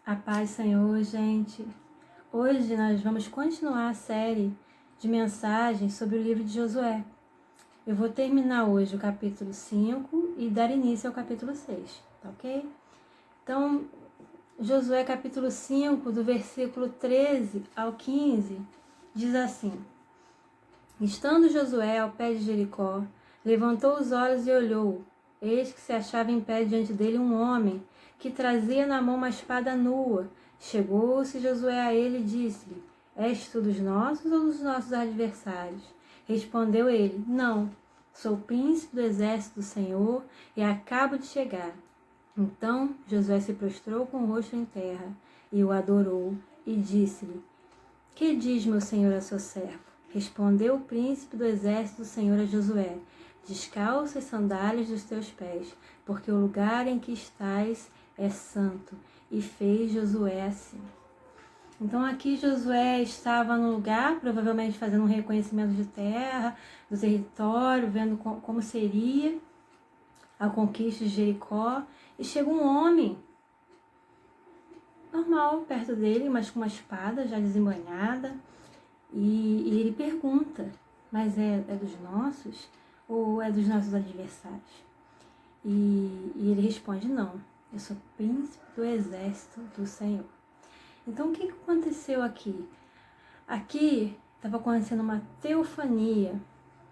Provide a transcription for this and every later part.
A paz, Senhor, gente. Hoje nós vamos continuar a série de mensagens sobre o livro de Josué. Eu vou terminar hoje o capítulo 5 e dar início ao capítulo 6, tá ok? Então, Josué capítulo 5, do versículo 13 ao 15, diz assim: Estando Josué ao pé de Jericó, levantou os olhos e olhou. Eis que se achava em pé diante dele um homem, que trazia na mão uma espada nua. Chegou-se Josué a ele e disse-lhe: És tu dos nossos ou dos nossos adversários? Respondeu ele: Não, sou o príncipe do exército do Senhor e acabo de chegar. Então Josué se prostrou com o rosto em terra e o adorou e disse-lhe: Que diz meu senhor a seu servo? Respondeu o príncipe do exército do Senhor a Josué: Descalça as sandálias dos teus pés, porque o lugar em que estás é santo. E fez Josué assim. Então aqui Josué estava no lugar, provavelmente fazendo um reconhecimento de terra, do território, vendo como seria a conquista de Jericó. E chega um homem normal perto dele, mas com uma espada já desembainhada. E ele pergunta: mas é dos nossos ou é dos nossos adversários? E ele responde: não, eu sou príncipe do exército do Senhor. Então o que aconteceu aqui? Aqui estava acontecendo uma teofania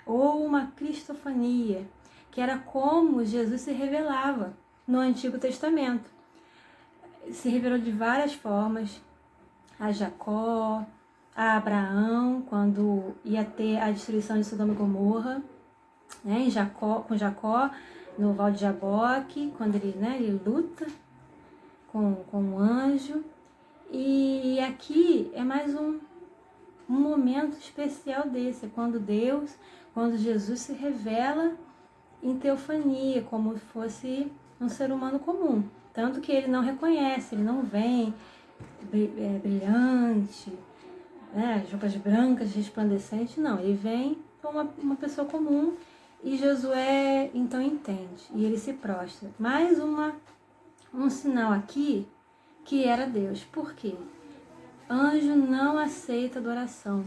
ou uma cristofania, que era como Jesus se revelava no Antigo Testamento. Se revelou de várias formas a Jacó, a Abraão, quando ia ter a destruição de Sodoma e Gomorra, né, com Jacó no Val de Jaboque, quando ele luta com um anjo. E aqui é mais um momento especial desse, quando Jesus se revela em teofania, como se fosse um ser humano comum. Tanto que ele não reconhece, ele não vem brilhante, né, roupas brancas, resplandecentes, não. Ele vem como uma pessoa comum e Josué então entende e ele se prostra. Mais um sinal aqui que era Deus. Por quê? Anjo não aceita adoração.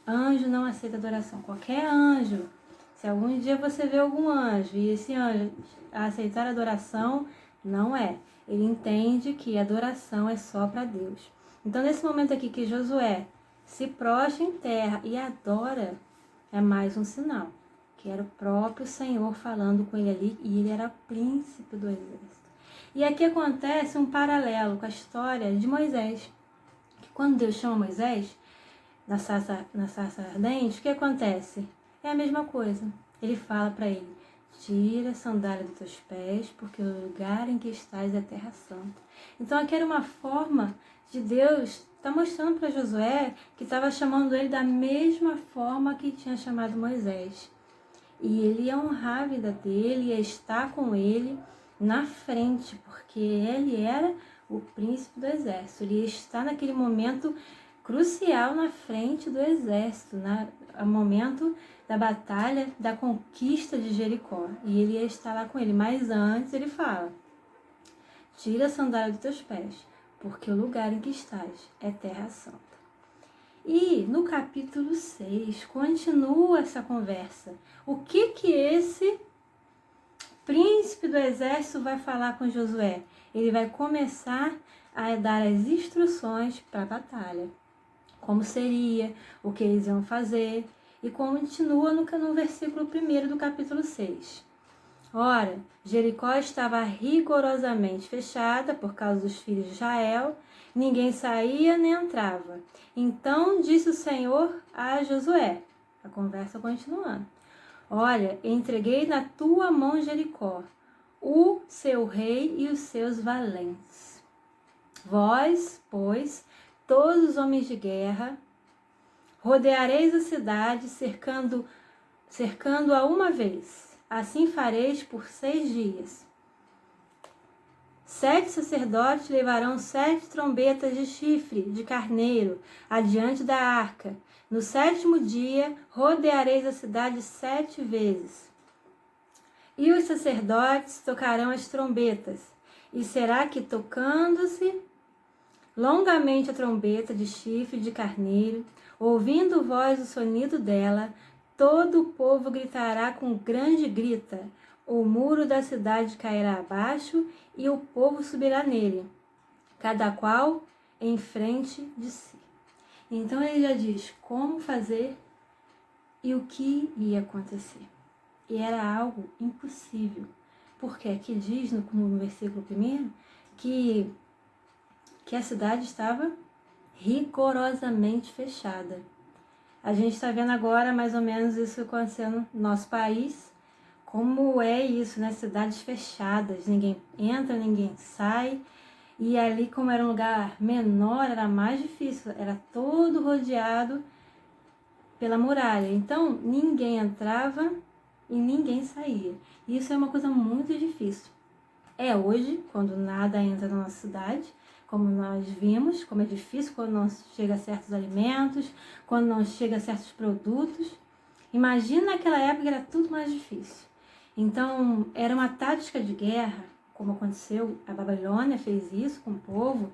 Anjo não aceita adoração. Qualquer anjo, se algum dia você vê algum anjo e esse anjo aceitar adoração, não é. Ele entende que adoração é só para Deus. Então, nesse momento aqui que Josué se prostra em terra e adora, é mais um sinal, que era o próprio Senhor falando com ele ali, e ele era príncipe do exército. E aqui acontece um paralelo com a história de Moisés, que quando Deus chama Moisés na sarça ardente, o que acontece? É a mesma coisa. Ele fala para ele: tira a sandália dos teus pés, porque o lugar em que estás é terra santa. Então aqui era uma forma de Deus estar mostrando para Josué que estava chamando ele da mesma forma que tinha chamado Moisés. E ele ia honrar a vida dele, ia estar com ele na frente, porque ele era o príncipe do exército. Ele ia estar naquele momento crucial na frente do exército, no momento da batalha, da conquista de Jericó. E ele ia estar lá com ele. Mas antes ele fala: tira a sandália dos teus pés, porque o lugar em que estás é terra santa. E no capítulo 6 continua essa conversa. O que esse príncipe do exército vai falar com Josué? Ele vai começar a dar as instruções para a batalha. Como seria, o que eles iam fazer. E continua no versículo 1 do capítulo 6. Ora, Jericó estava rigorosamente fechada por causa dos filhos de Israel, ninguém saía nem entrava. Então disse o Senhor a Josué, a conversa continuando: olha, entreguei na tua mão Jericó, o seu rei e os seus valentes. Vós, pois, todos os homens de guerra, rodeareis a cidade, cercando-a uma vez. Assim fareis por 6 dias. 7 sacerdotes levarão 7 trombetas de chifre de carneiro adiante da arca. No 7º dia, rodeareis a cidade 7 vezes. E os sacerdotes tocarão as trombetas. E será que, tocando-se longamente a trombeta de chifre de carneiro, ouvindo voz o sonido dela, todo o povo gritará com grande grita, o muro da cidade cairá abaixo e o povo subirá nele, cada qual em frente de si. Então ele já diz como fazer e o que ia acontecer. E era algo impossível, porque aqui diz no versículo 1 que a cidade estava rigorosamente fechada. A gente está vendo agora mais ou menos isso acontecendo no nosso país. Como é isso, né? Cidades fechadas, ninguém entra, ninguém sai. E ali, como era um lugar menor, era mais difícil, era todo rodeado pela muralha. Então, ninguém entrava e ninguém saía. Isso é uma coisa muito difícil. É hoje, quando nada entra na nossa cidade, como nós vimos, como é difícil quando não chega a certos alimentos, quando não chega a certos produtos. Imagina naquela época era tudo mais difícil. Então, era uma tática de guerra, como aconteceu, a Babilônia fez isso com o povo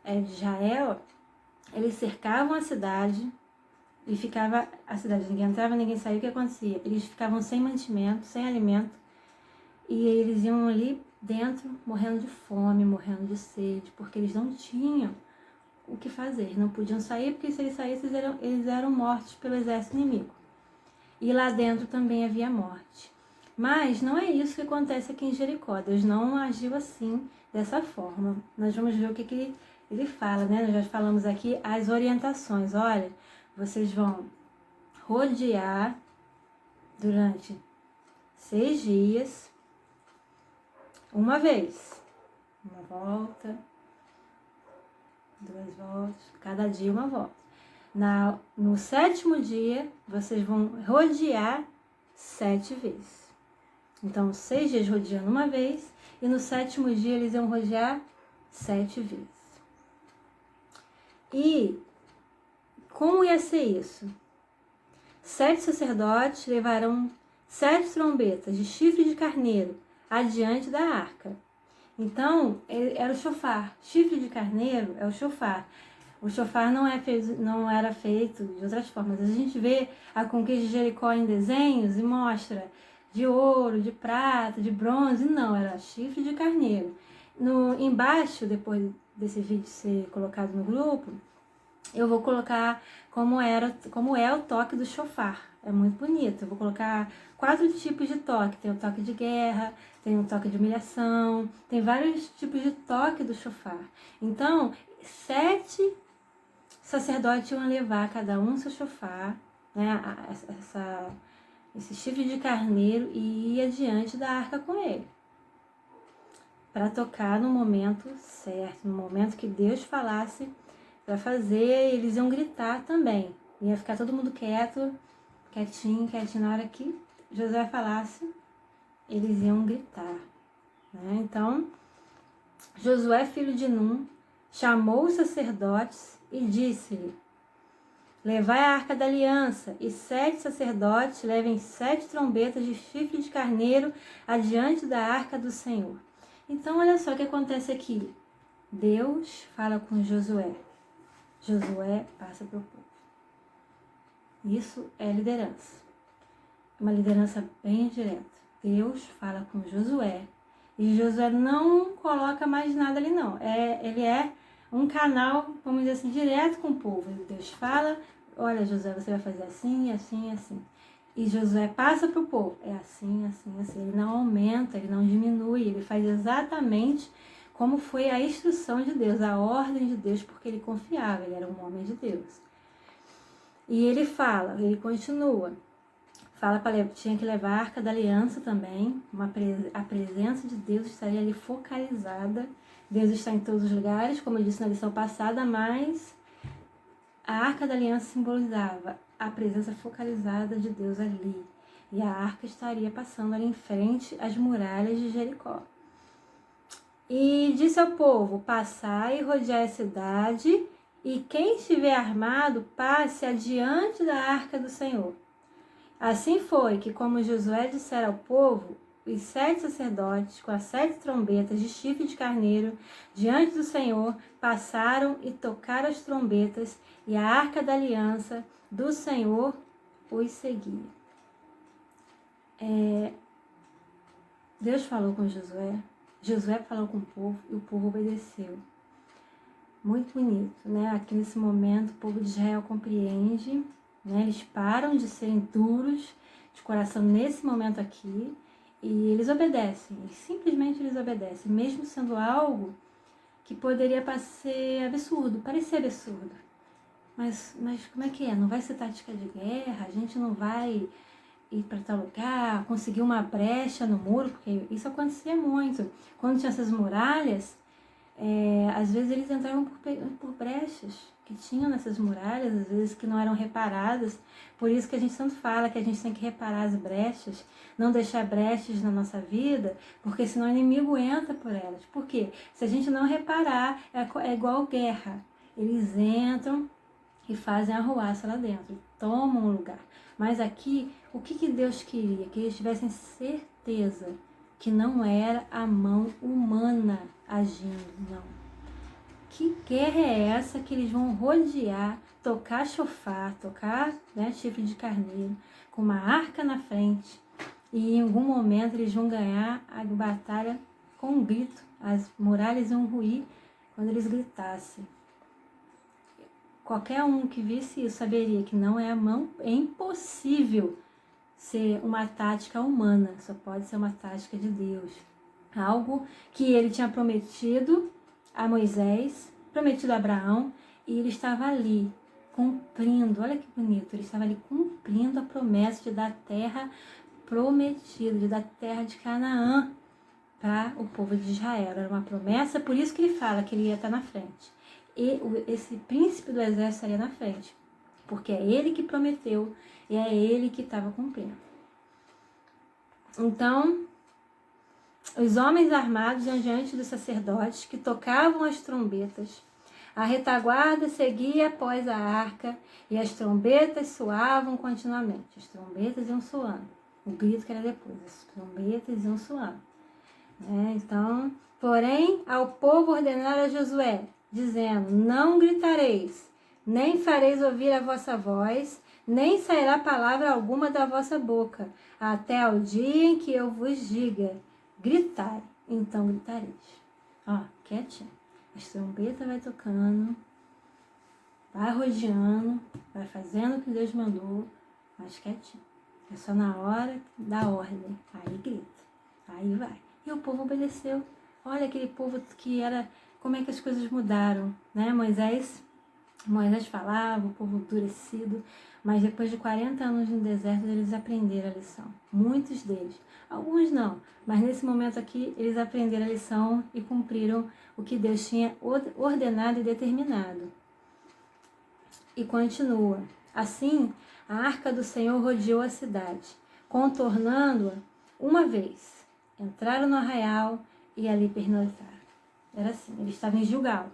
de Israel. Eles cercavam a cidade e ficava a cidade, ninguém entrava, ninguém saía. O que acontecia? Eles ficavam sem mantimento, sem alimento, e eles iam ali dentro morrendo de fome, morrendo de sede, porque eles não tinham o que fazer, eles não podiam sair, porque se eles saíssem eles eram mortos pelo exército inimigo. E lá dentro também havia morte. Mas não é isso que acontece aqui em Jericó. Deus não agiu assim, dessa forma. Nós vamos ver o que ele fala, né? Nós já falamos aqui as orientações. Olha, vocês vão rodear durante 6 dias, uma vez. Uma volta, 2 voltas, cada dia uma volta. No 7º dia, vocês vão rodear 7 vezes. Então, 6 dias rodeando uma vez, e no 7º dia eles iam rodear 7 vezes. E como ia ser isso? 7 sacerdotes levarão 7 trombetas de chifre de carneiro adiante da arca. Então, era o chofar. Chifre de carneiro é o chofar. O chofar não era feito de outras formas. A gente vê a conquista de Jericó em desenhos e mostra de ouro, de prata, de bronze. Não, era chifre de carneiro. Embaixo, depois desse vídeo ser colocado no grupo, eu vou colocar como é o toque do chofar. É muito bonito. Eu vou colocar 4 tipos de toque. Tem o toque de guerra, tem o toque de humilhação, tem vários tipos de toque do chofar. Então, 7 sacerdotes iam levar cada um seu chofar, né, esse chifre de carneiro, e ia diante da arca com ele, para tocar no momento certo, no momento que Deus falasse para fazer. Eles iam gritar também, ia ficar todo mundo quietinho, na hora que Josué falasse, eles iam gritar, né? Então, Josué, filho de Num, chamou os sacerdotes e disse-lhe: levai a arca da aliança, e 7 sacerdotes levem 7 trombetas de chifre de carneiro adiante da arca do Senhor. Então, olha só o que acontece aqui. Deus fala com Josué. Josué passa para o povo. Isso é liderança. Uma liderança bem direta. Deus fala com Josué. E Josué não coloca mais nada ali, não. Ele é um canal, vamos dizer assim, direto com o povo. Deus fala: olha, Josué, você vai fazer assim, assim, assim. E Josué passa para o povo: é assim, assim, assim. Ele não aumenta, ele não diminui, ele faz exatamente como foi a instrução de Deus, a ordem de Deus, porque ele confiava, ele era um homem de Deus. E ele fala, ele continua, fala para tinha que levar a arca da aliança também, a presença de Deus estaria ali focalizada. Deus está em todos os lugares, como eu disse na lição passada, mas a arca da aliança simbolizava a presença focalizada de Deus ali. E a arca estaria passando ali em frente às muralhas de Jericó. E disse ao povo: passai e rodeai a cidade, e quem estiver armado, passe adiante da arca do Senhor. Assim foi que, como Josué dissera ao povo, os 7 sacerdotes, com as 7 trombetas de chifre de carneiro, diante do Senhor, passaram e tocaram as trombetas, e a arca da aliança do Senhor os seguia. Deus falou com Josué, Josué falou com o povo e o povo obedeceu. Muito bonito, né? Aqui nesse momento o povo de Israel compreende, né? Eles param de serem duros de coração nesse momento aqui e eles obedecem, simplesmente eles obedecem, mesmo sendo algo que poderia parecer absurdo. Mas como é que é? Não vai ser tática de guerra? A gente não vai ir para tal lugar, conseguir uma brecha no muro? Porque isso acontecia muito. Quando tinha essas muralhas, às vezes eles entravam por brechas que tinham nessas muralhas, às vezes que não eram reparadas. Por isso que a gente tanto fala que a gente tem que reparar as brechas, não deixar brechas na nossa vida, porque senão o inimigo entra por elas. Por quê? Se a gente não reparar, é igual guerra. Eles entram e fazem arruaça lá dentro, tomam o lugar. Mas aqui, o que Deus queria? Que eles tivessem certeza que não era a mão humana agindo, não. Que guerra é essa que eles vão rodear, tocar chofar, tocar, né, chifre de carneiro, com uma arca na frente, e em algum momento eles vão ganhar a batalha com um grito. As muralhas iam ruir quando eles gritassem. Qualquer um que visse isso saberia que não é a mão, é impossível ser uma tática humana, só pode ser uma tática de Deus. Algo que ele tinha prometido a Moisés, prometido a Abraão, e ele estava ali cumprindo, olha que bonito, ele estava ali cumprindo a promessa de dar terra prometida, de dar terra de Canaã para o povo de Israel. Era uma promessa, por isso que ele fala que ele ia estar na frente. E esse príncipe do exército estaria na frente, porque é ele que prometeu e é ele que estava cumprindo. Então, os homens armados iam diante dos sacerdotes que tocavam as trombetas. A retaguarda seguia após a arca e as trombetas soavam continuamente. As trombetas iam soando. O grito que era depois, as trombetas iam soando. Então, porém, ao povo ordenara Josué, dizendo: não gritareis, nem fareis ouvir a vossa voz, nem sairá palavra alguma da vossa boca, até ao dia em que eu vos diga, gritai, então gritareis. Quietinho. As trombetas vai tocando, vai rodeando, vai fazendo o que Deus mandou, mas quietinho. É só na hora da ordem, aí grita, aí vai. E o povo obedeceu. Olha aquele povo que era, como é que as coisas mudaram, né? Moisés falava, o povo endurecido, mas depois de 40 anos no deserto, eles aprenderam a lição. Muitos deles. Alguns não, mas nesse momento aqui, eles aprenderam a lição e cumpriram o que Deus tinha ordenado e determinado. E continua. Assim, a arca do Senhor rodeou a cidade, contornando-a uma vez. Entraram no arraial e ali pernoitaram. Era assim, eles estavam em Gilgal.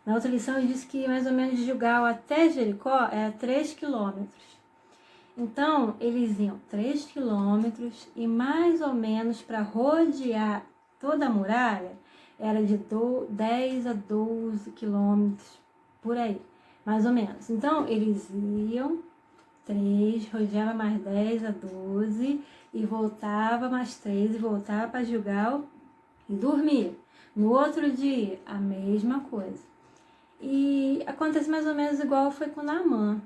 Na outra lição ele disse que mais ou menos de Gilgal até Jericó era 3 quilômetros. Então, eles iam 3 quilômetros e mais ou menos para rodear toda a muralha era de 10 a 12 quilômetros, por aí, mais ou menos. Então, eles iam 3, rodeava mais 10 a 12 e voltava mais 3 e voltava para Gilgal e dormia. No outro dia, a mesma coisa. E acontece mais ou menos igual foi com Naamã,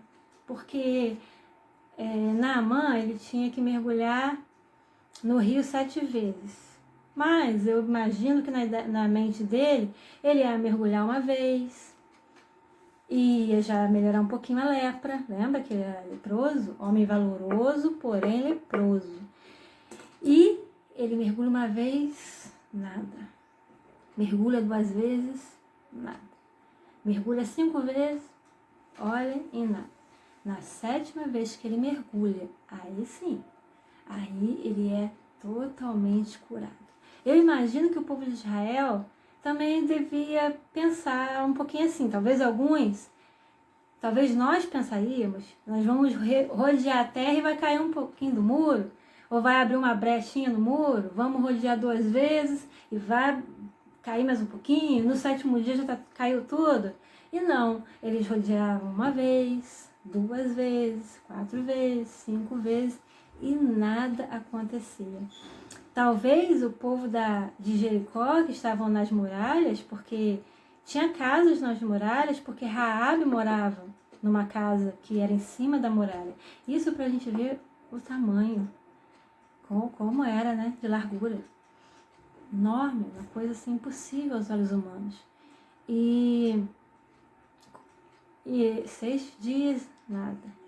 porque Naamã ele tinha que mergulhar no rio 7 vezes. Mas eu imagino que na mente dele, ele ia mergulhar uma vez, ia já melhorar um pouquinho a lepra. Lembra que ele era leproso? Homem valoroso, porém leproso. E ele mergulha uma vez, nada. Mergulha 2 vezes, nada. Mergulha 5 vezes, olha e nada. Na 7ª vez que ele mergulha, aí sim, aí ele é totalmente curado. Eu imagino que o povo de Israel também devia pensar um pouquinho assim, talvez nós pensaríamos, nós vamos rodear a terra e vai cair um pouquinho do muro, Ou vai abrir uma brechinha no muro? Vamos rodear 2 vezes e vai cair mais um pouquinho? No 7º dia já caiu tudo? E não, eles rodeavam 1 vez, 2 vezes, 4 vezes, 5 vezes e nada acontecia. Talvez o povo de Jericó, que estavam nas muralhas, porque tinha casas nas muralhas, porque Raabe morava numa casa que era em cima da muralha. Isso para a gente ver o tamanho, como era, né, de largura. Enorme, uma coisa assim impossível aos olhos humanos. E 6 dias, nada.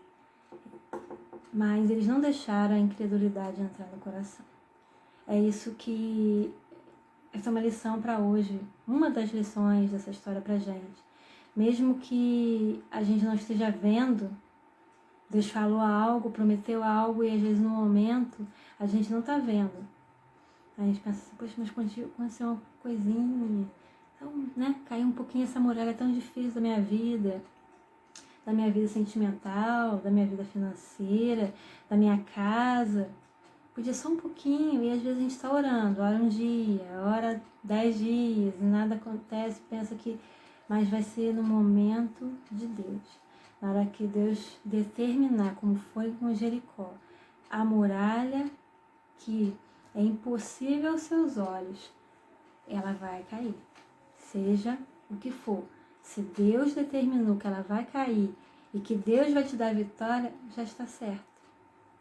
Mas eles não deixaram a incredulidade entrar no coração. É isso que... Essa é uma lição para hoje. Uma das lições dessa história pra gente. Mesmo que a gente não esteja vendo, Deus falou algo, prometeu algo, e às vezes no momento a gente não tá vendo. A gente pensa assim, poxa, mas aconteceu uma coisinha. Então, né, caiu um pouquinho essa muralha tão difícil da minha vida sentimental, da minha vida financeira, da minha casa. Podia só um pouquinho, e às vezes a gente está orando, ora um dia, ora 10 dias, e nada acontece, pensa que... Mas vai ser no momento de Deus. Na hora que Deus determinar, como foi com Jericó, a muralha que é impossível aos seus olhos, ela vai cair. Seja o que for. Se Deus determinou que ela vai cair e que Deus vai te dar a vitória, já está certo.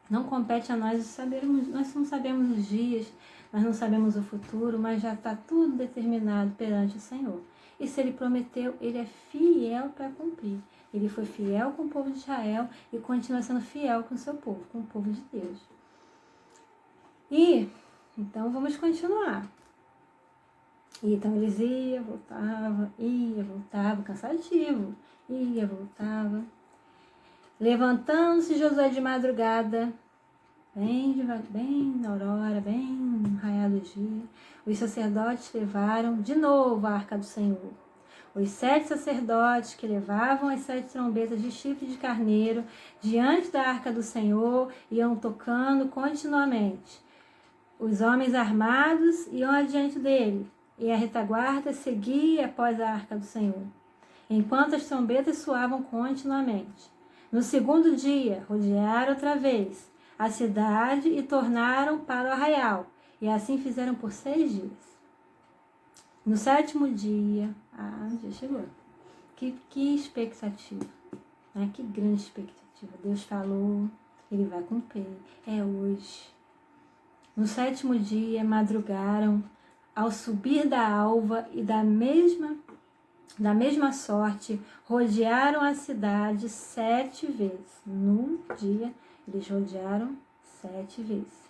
Não compete a nós sabermos, nós não sabemos os dias, nós não sabemos o futuro, mas já está tudo determinado perante o Senhor. E se Ele prometeu, Ele é fiel para cumprir. Ele foi fiel com o povo de Israel e continua sendo fiel com o seu povo, com o povo de Deus. E, então, vamos continuar. E então eles iam, voltavam, cansativo, ia, voltava. Levantando-se Josué de madrugada, bem na aurora, bem no raiar do dia, os sacerdotes levaram de novo a arca do Senhor. Os 7 sacerdotes que levavam as 7 trombetas de chifre de carneiro diante da arca do Senhor iam tocando continuamente. Os homens armados iam adiante dele, e a retaguarda seguia após a arca do Senhor, enquanto as trombetas soavam continuamente. No 2º dia, rodearam outra vez a cidade e tornaram para o arraial, e assim fizeram por 6 dias. No 7º dia, o dia chegou. Que expectativa, né? Que grande expectativa. Deus falou, Ele vai cumprir, é hoje. No 7º dia, madrugaram, ao subir da alva, e da mesma sorte, rodearam a cidade 7 vezes. Num dia, eles rodearam 7 vezes.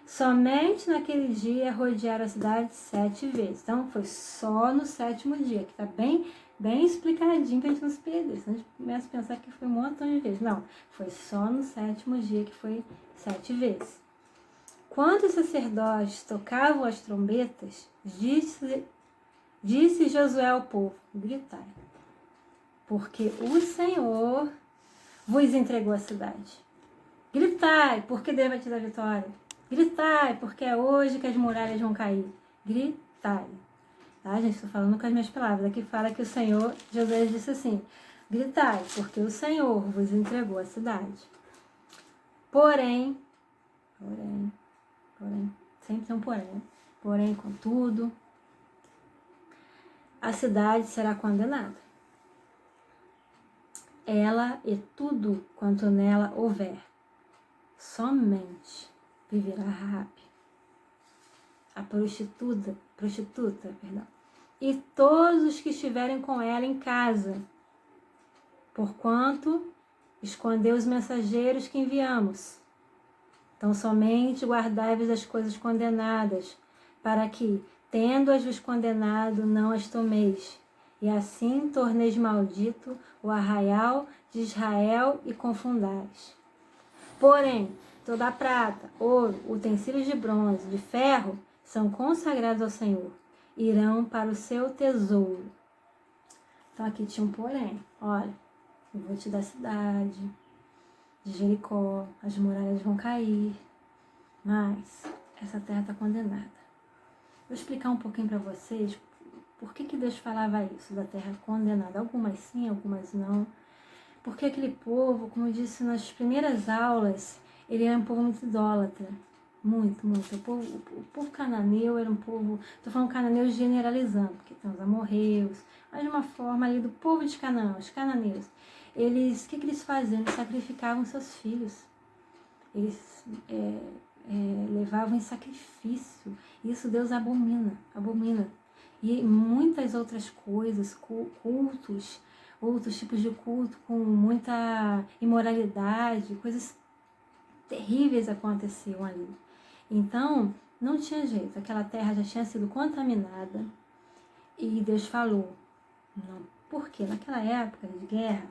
Somente naquele dia rodearam a cidade 7 vezes. Então, foi só no 7º dia, que está bem explicadinho para a gente não se perder. Senão a gente começa a pensar que foi um montão de vezes. Não, foi só no 7º dia que foi 7 vezes. Quando os sacerdotes tocavam as trombetas, disse Josué ao povo, gritai, porque o Senhor vos entregou a cidade. Gritai, porque Deus vai te dar vitória. Gritai, porque é hoje que as muralhas vão cair. Gritai. Tá, gente? Estou falando com as minhas palavras. Aqui fala que o Senhor, Josué disse assim, gritai, porque o Senhor vos entregou a cidade. Porém, sempre tem um porém, contudo, a cidade será condenada. Ela e tudo quanto nela houver, somente viverá Raabe, a prostituta, e todos os que estiverem com ela em casa, porquanto escondeu os mensageiros que enviamos. Então somente guardai-vos as coisas condenadas, para que, tendo-as-vos condenado, não as tomeis, e assim torneis maldito o arraial de Israel e confundais. Porém, toda a prata, ouro, utensílios de bronze, de ferro, são consagrados ao Senhor, irão para o seu tesouro. Então aqui tinha um porém. Olha, eu vou te dar a cidade de Jericó, as muralhas vão cair, mas essa terra está condenada. Vou explicar um pouquinho para vocês por que Deus falava isso, da terra condenada. Algumas sim, algumas não. Porque aquele povo, como eu disse nas primeiras aulas, ele era um povo muito idólatra. Muito, muito. O povo cananeu era um povo, estou falando cananeu generalizando, porque tem os amorreus, mas de uma forma ali do povo de Canaã, os cananeus. Eles, o que eles faziam? Eles sacrificavam seus filhos. Eles levavam em sacrifício. Isso Deus abomina, abomina. E muitas outras coisas, cultos, outros tipos de culto com muita imoralidade, coisas terríveis aconteciam ali. Então, não tinha jeito, aquela terra já tinha sido contaminada e Deus falou, não, porque naquela época de guerra,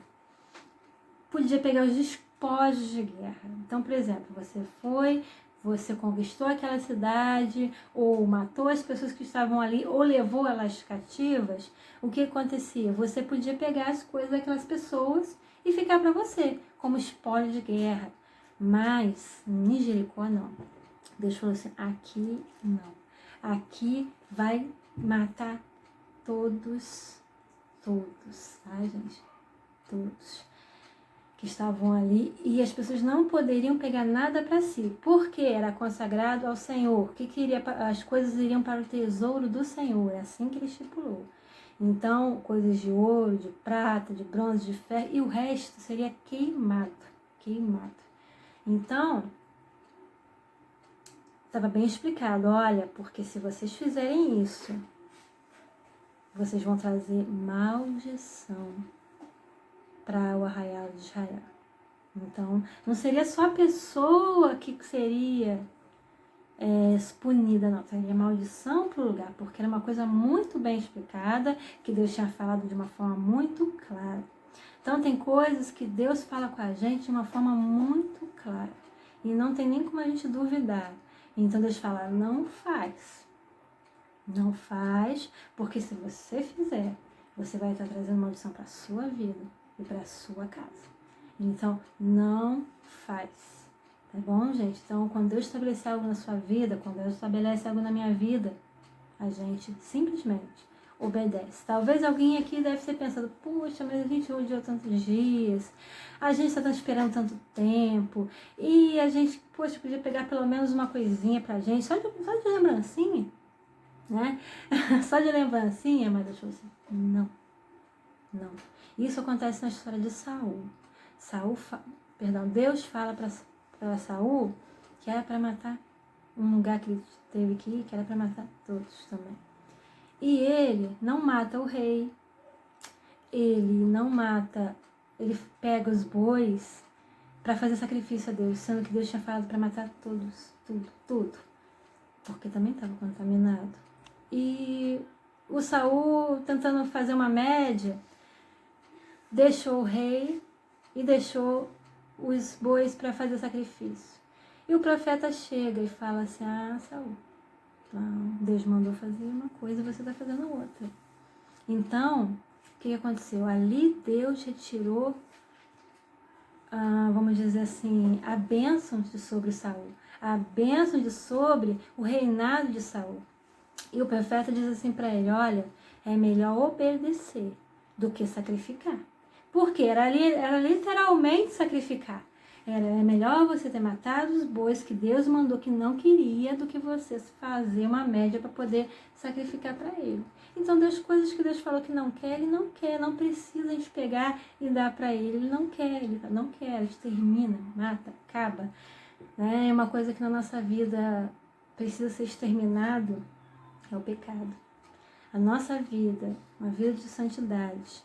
podia pegar os despojos de guerra. Então, por exemplo, você conquistou aquela cidade, ou matou as pessoas que estavam ali, ou levou elas cativas, o que acontecia? Você podia pegar as coisas daquelas pessoas e ficar para você, como espólio de guerra. Mas, em Jericó, não. Deus falou assim, aqui não. Aqui vai matar todos, tá, gente? Todos que estavam ali, e as pessoas não poderiam pegar nada para si, porque era consagrado ao Senhor, as coisas iriam para o tesouro do Senhor, é assim que ele estipulou. Então, coisas de ouro, de prata, de bronze, de ferro, e o resto seria queimado. Então, estava bem explicado, olha, porque se vocês fizerem isso, vocês vão trazer maldição para o arraial de Israel. Então, não seria só a pessoa que seria punida, não. Seria maldição para o lugar, porque era uma coisa muito bem explicada, que Deus tinha falado de uma forma muito clara. Então, tem coisas que Deus fala com a gente de uma forma muito clara. E não tem nem como a gente duvidar. Então, Deus fala, não faz. Não faz, porque se você fizer, você vai estar trazendo maldição para a sua vida e para a sua casa. Então, não faz. Tá bom, gente? Então, quando Deus estabelecer algo na sua vida, quando Deus estabelece algo na minha vida, a gente simplesmente obedece. Talvez alguém aqui deve ter pensado, puxa, mas a gente odiou tantos dias, a gente está esperando tanto tempo, e a gente, poxa, podia pegar pelo menos uma coisinha pra gente, só de lembrancinha, né? Só de lembrancinha, mas Deus falou assim, não. Isso acontece na história de Saul. Deus fala para Saul que era para matar um lugar que ele teve que ir, que era para matar todos também. E ele não mata o rei, ele pega os bois para fazer sacrifício a Deus, sendo que Deus tinha falado para matar todos, tudo, porque também estava contaminado. E o Saul, tentando fazer uma média, deixou o rei e deixou os bois para fazer sacrifício. E o profeta chega e fala assim, Saul, não, Deus mandou fazer uma coisa e você está fazendo outra. Então, o que aconteceu? Ali Deus retirou, vamos dizer assim, a bênção de sobre Saul, a bênção de sobre o reinado de Saul. E o profeta diz assim para ele, olha, é melhor obedecer do que sacrificar. Porque era literalmente sacrificar. É melhor você ter matado os bois que Deus mandou que não queria do que você fazer uma média para poder sacrificar para ele. Então, coisas que Deus falou que não quer, ele não quer, não precisa a gente pegar e dar para ele. Ele não quer, extermina, mata, acaba. É uma coisa que na nossa vida precisa ser exterminado, é o pecado. A nossa vida, uma vida de santidade,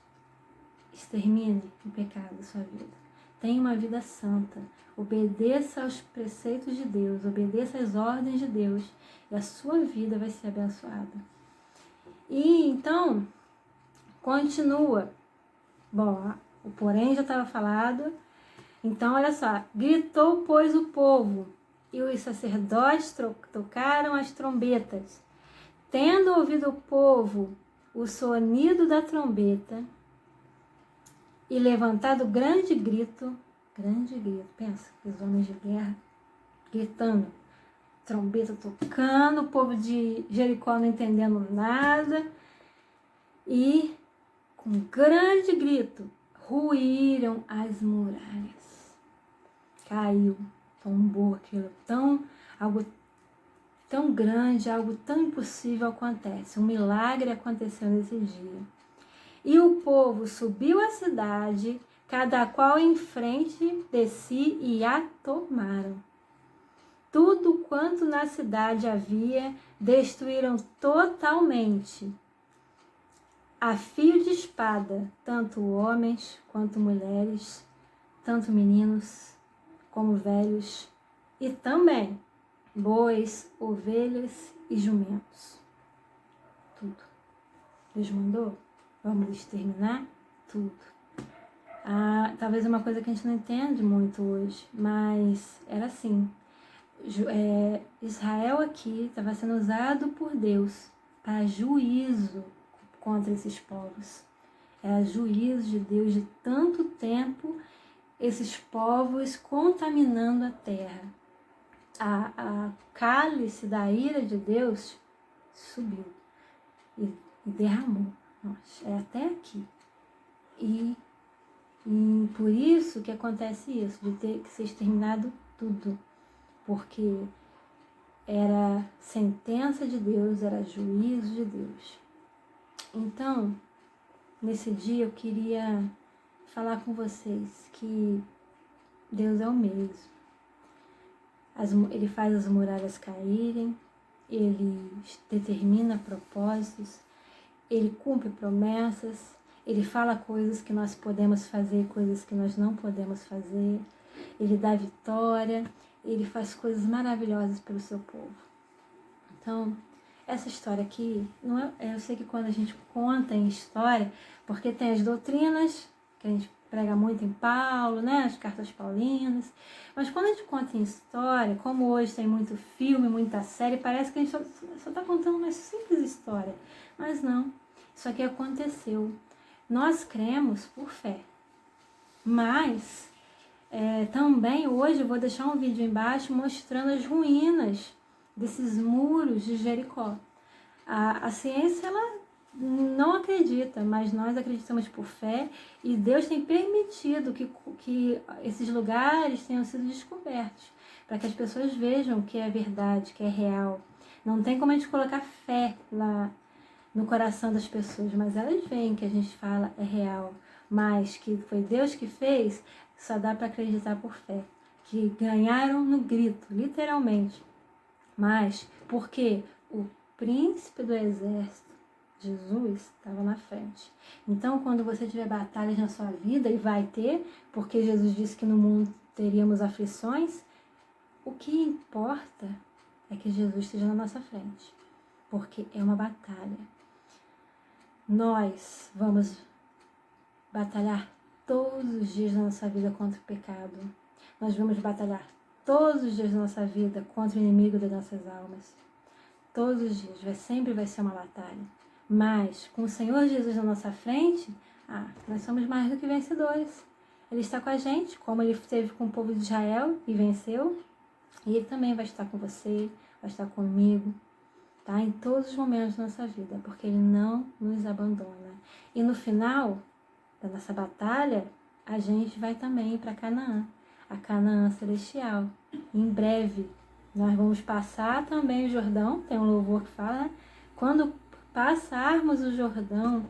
extermine o pecado da sua vida. Tenha uma vida santa. Obedeça aos preceitos de Deus. Obedeça às ordens de Deus. E a sua vida vai ser abençoada. E então, continua. Bom, o porém já estava falado. Então, olha só. Gritou, pois, o povo. E os sacerdotes tocaram as trombetas. Tendo ouvido o povo o sonido da trombeta, e levantado grande grito, pensa, os homens de guerra gritando, trombeta tocando, o povo de Jericó não entendendo nada. E, com um grande grito, ruíram as muralhas. Caiu, tombou aquilo, algo tão grande, algo tão impossível acontece. Um milagre aconteceu nesse dia. E o povo subiu a cidade, cada qual em frente de si, e a tomaram. Tudo quanto na cidade havia, destruíram totalmente. A fio de espada, tanto homens quanto mulheres, tanto meninos como velhos, e também bois, ovelhas e jumentos. Tudo. Deus mandou? Vamos exterminar tudo. Talvez uma coisa que a gente não entende muito hoje, mas era assim. Israel aqui estava sendo usado por Deus para juízo contra esses povos. Era juízo de Deus de tanto tempo, esses povos contaminando a terra. A cálice da ira de Deus subiu e derramou. Nossa, é até aqui. E por isso que acontece isso, de ter que ser exterminado tudo. Porque era sentença de Deus, era juízo de Deus. Então, nesse dia eu queria falar com vocês que Deus é o mesmo. Ele faz as muralhas caírem, Ele determina propósitos, Ele cumpre promessas, Ele fala coisas que nós podemos fazer, coisas que nós não podemos fazer, Ele dá vitória, Ele faz coisas maravilhosas pelo seu povo. Então, essa história aqui, eu sei que quando a gente conta em história, porque tem as doutrinas, que a gente prega muito em Paulo, né, as cartas paulinas, mas quando a gente conta em história, como hoje tem muito filme, muita série, parece que a gente só está contando uma simples história, mas não, isso aqui aconteceu. Nós cremos por fé, mas também hoje eu vou deixar um vídeo embaixo mostrando as ruínas desses muros de Jericó. A ciência, ela não acredita, mas nós acreditamos por fé, e Deus tem permitido que esses lugares tenham sido descobertos, para que as pessoas vejam que é verdade, que é real. Não tem como a gente colocar fé lá no coração das pessoas, mas elas veem que a gente fala é real, mas que foi Deus que fez, só dá para acreditar por fé. Que ganharam no grito, literalmente. Mas porque o príncipe do exército, Jesus, estava na frente. Então, quando você tiver batalhas na sua vida, e vai ter, porque Jesus disse que no mundo teríamos aflições, o que importa é que Jesus esteja na nossa frente, porque é uma batalha. Nós vamos batalhar todos os dias da nossa vida contra o pecado. Nós vamos batalhar todos os dias da nossa vida contra o inimigo das nossas almas. Todos os dias, sempre vai ser uma batalha. Mas, com o Senhor Jesus na nossa frente, nós somos mais do que vencedores. Ele está com a gente, como Ele esteve com o povo de Israel e venceu. E Ele também vai estar com você, vai estar comigo, tá? Em todos os momentos da nossa vida, porque Ele não nos abandona. E no final da nossa batalha, a gente vai também para Canaã, a Canaã celestial. Em breve, nós vamos passar também o Jordão, tem um louvor que fala, né? Quando passarmos o Jordão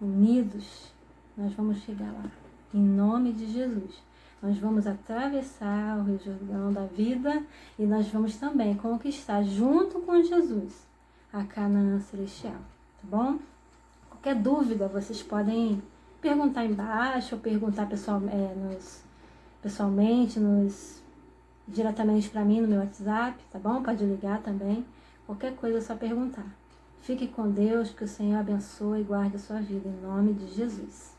unidos, nós vamos chegar lá, em nome de Jesus. Nós vamos atravessar o Rio Jordão da vida e nós vamos também conquistar, junto com Jesus, a Canaã celestial, tá bom? Qualquer dúvida, vocês podem perguntar embaixo, ou perguntar pessoalmente, diretamente para mim no meu WhatsApp, tá bom? Pode ligar também. Qualquer coisa é só perguntar. Fique com Deus, que o Senhor abençoe e guarde a sua vida, em nome de Jesus.